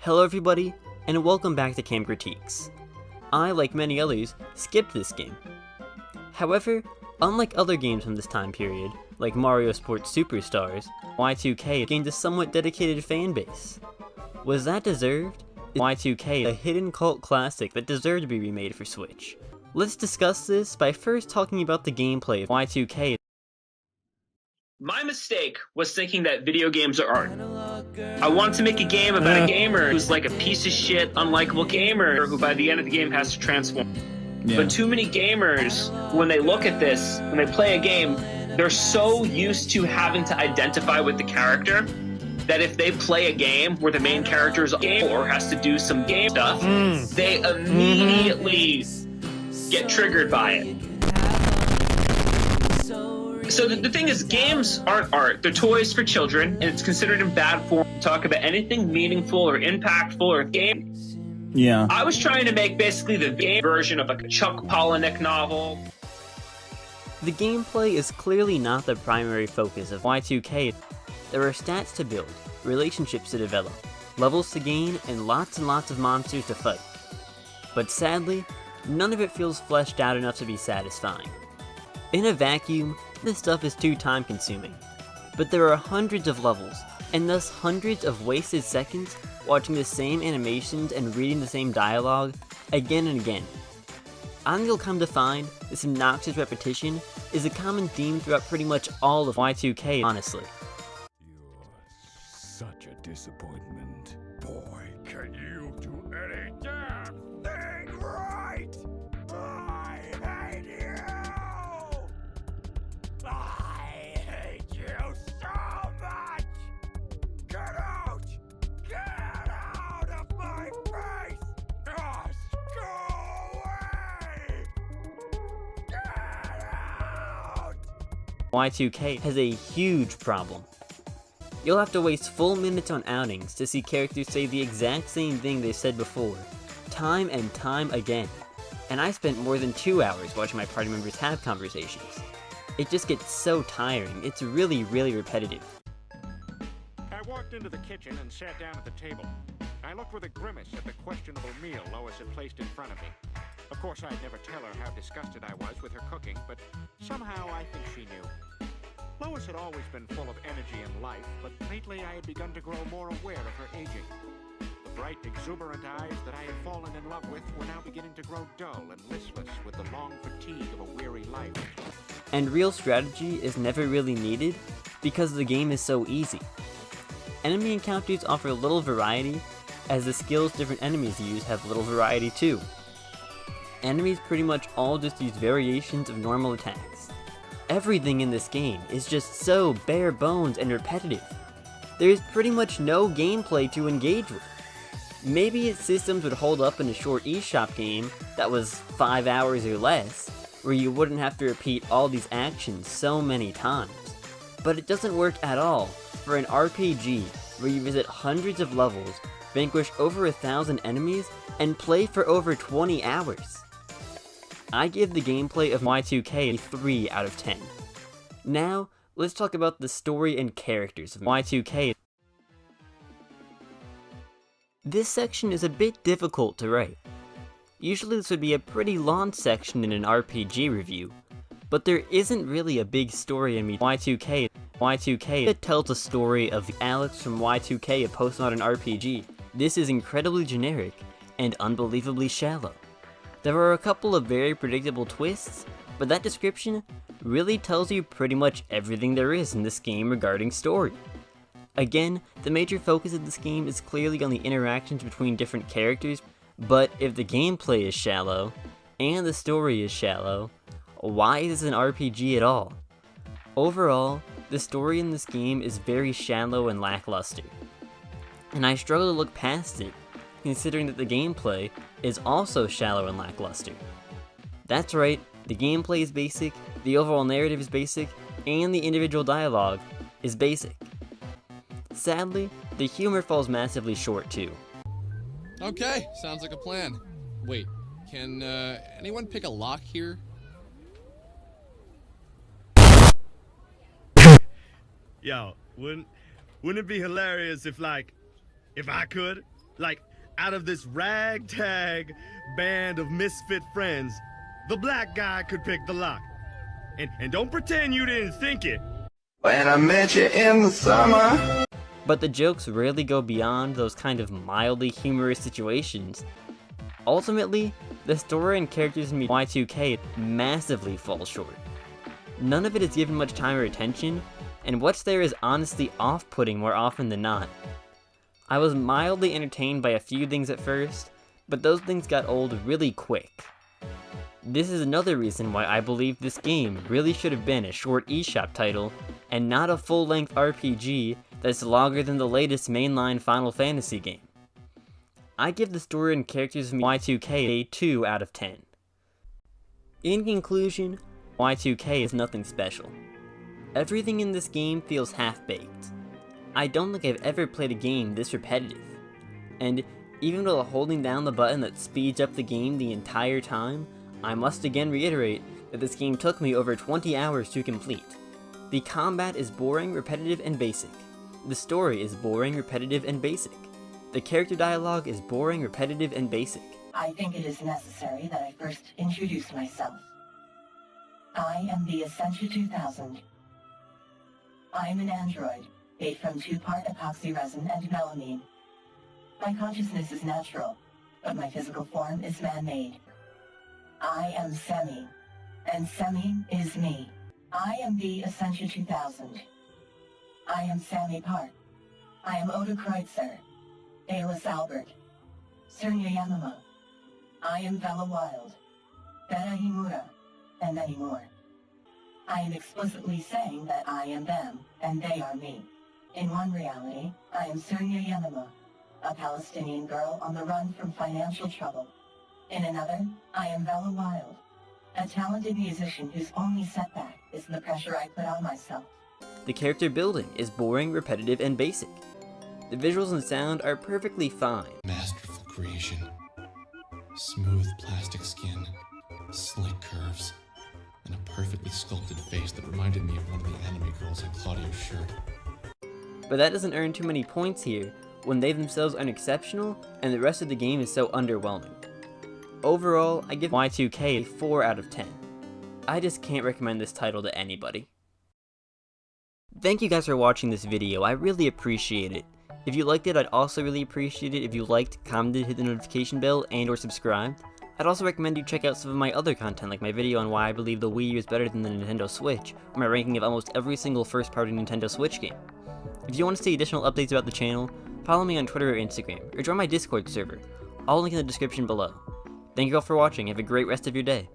Hello everybody, and welcome back to Cam Critiques. I, like many others, skipped this game. However, unlike other games from this time period, like Mario Sports Superstars, Y2K gained a somewhat dedicated fan base. Was that deserved? Is Y2K a hidden cult classic that deserved to be remade for Switch? Let's discuss this by first talking about the gameplay of Y2K. My mistake was thinking that video games are art. I wanted to make a game about a gamer who's like a piece of shit, unlikable gamer who by the end of the game has to transform. Yeah. But too many gamers, when they look at this, when they play a game, they're so used to having to identify with the character that if they play a game where the main character is a game or has to do some game stuff, they immediately get triggered by it. So the thing is, games aren't art. They're toys for children, and it's considered in bad form to talk about anything meaningful or impactful or game. Yeah. I was trying to make basically the game version of like a Chuck Palahniuk novel. The gameplay is clearly not the primary focus of Y2K. There are stats to build, relationships to develop, levels to gain, and lots of monsters to fight. But sadly, none of it feels fleshed out enough to be satisfying. In a vacuum, this stuff is too time consuming, but there are hundreds of levels, and thus hundreds of wasted seconds watching the same animations and reading the same dialogue again and again. I think you'll come to find this obnoxious repetition is a common theme throughout pretty much all of Y2K, honestly. You're such a disappointment. Boy, can you do any damn thing right! I hate you! I hate you so much! Get out! Get out of my face! Just go away! Get out! Y2K has a huge problem. You'll have to waste full minutes on outings to see characters say the exact same thing they said before, time and time again. And I spent more than 2 hours watching my party members have conversations. It just gets so tiring, it's really repetitive. I walked into the kitchen and sat down at the table. I looked with a grimace at the questionable meal Lois had placed in front of me. Of course, I'd never tell her how disgusted I was with her cooking, but somehow I think she knew. Lois had always been full of energy and life, but lately I had begun to grow more aware of her aging. The bright, exuberant eyes that I had fallen in love with were now beginning to grow dull and listless with the long fatigue of a weary life. And real strategy is never really needed because the game is so easy. Enemy encounters offer little variety, as the skills different enemies use have little variety too. Enemies pretty much all just use variations of normal attacks. Everything in this game is just so bare bones and repetitive. There is pretty much no gameplay to engage with. Maybe its systems would hold up in a short eShop game that was 5 hours or less, where you wouldn't have to repeat all these actions so many times. But it doesn't work at all for an RPG where you visit hundreds of levels, vanquish over 1,000 enemies, and play for over 20 hours. I give the gameplay of Y2K a 3 out of 10. Now, let's talk about the story and characters of Y2K. This section is a bit difficult to write. Usually this would be a pretty long section in an RPG review, but there isn't really a big story in Y2K. Y2K tells a story of Alex from Y2K, a postmodern RPG. This is incredibly generic and unbelievably shallow. There are a couple of very predictable twists, but that description really tells you pretty much everything there is in this game regarding story. Again, the major focus of this game is clearly on the interactions between different characters, but if the gameplay is shallow, and the story is shallow, why is this an RPG at all? Overall, the story in this game is very shallow and lackluster, and I struggle to look past it, considering that the gameplay is also shallow and lackluster. That's right, the gameplay is basic, the overall narrative is basic, and the individual dialogue is basic. Sadly, the humor falls massively short too. Okay, sounds like a plan. Wait, can anyone pick a lock here? Yo, wouldn't it be hilarious if I could? Like, out of this ragtag band of misfit friends, the black guy could pick the lock. And don't pretend you didn't think it. When I met you in the summer. But the jokes rarely go beyond those kind of mildly humorous situations. Ultimately, the story and characters in Y2K massively fall short. None of it is given much time or attention, and what's there is honestly off-putting more often than not. I was mildly entertained by a few things at first, but those things got old really quick. This is another reason why I believe this game really should have been a short eShop title, and not a full-length RPG that's longer than the latest mainline Final Fantasy game. I give the story and characters of Y2K a 2 out of 10. In conclusion, Y2K is nothing special. Everything in this game feels half-baked. I don't think I've ever played a game this repetitive. And even while holding down the button that speeds up the game the entire time, I must again reiterate that this game took me over 20 hours to complete. The combat is boring, repetitive, and basic. The story is boring, repetitive, and basic. The character dialogue is boring, repetitive, and basic. I think it is necessary that I first introduce myself. I am the Essentia 2000. I am an android, made from 2-part epoxy resin and melamine. My consciousness is natural, but my physical form is man-made. I am Semi, and Semi is me. I am the Essentia 2000. I am Sammy Park. I am Oda Kreutzer, Alis Albert, Surya Yamama. I am Vela Wild, Beta Himura, and many more. I am explicitly saying that I am them, and they are me. In one reality, I am Surya Yamama, a Palestinian girl on the run from financial trouble. In another, I am Vela Wild, a talented musician whose only setback is the pressure I put on myself. The character building is boring, repetitive, and basic. The visuals and sound are perfectly fine. Masterful creation. Smooth plastic skin, slick curves, and a perfectly sculpted face that reminded me of one of the anime girls on Claudio's shirt. But that doesn't earn too many points here when they themselves aren't exceptional and the rest of the game is so underwhelming. Overall, I give Y2K a 4 out of 10. I just can't recommend this title to anybody. Thank you guys for watching this video, I really appreciate it. If you liked it, I'd also really appreciate it if you liked, commented, hit the notification bell, and or subscribed. I'd also recommend you check out some of my other content, like my video on why I believe the Wii U is better than the Nintendo Switch, or my ranking of almost every single first-party Nintendo Switch game. If you want to see additional updates about the channel, follow me on Twitter or Instagram, or join my Discord server, all link in the description below. Thank you all for watching, have a great rest of your day.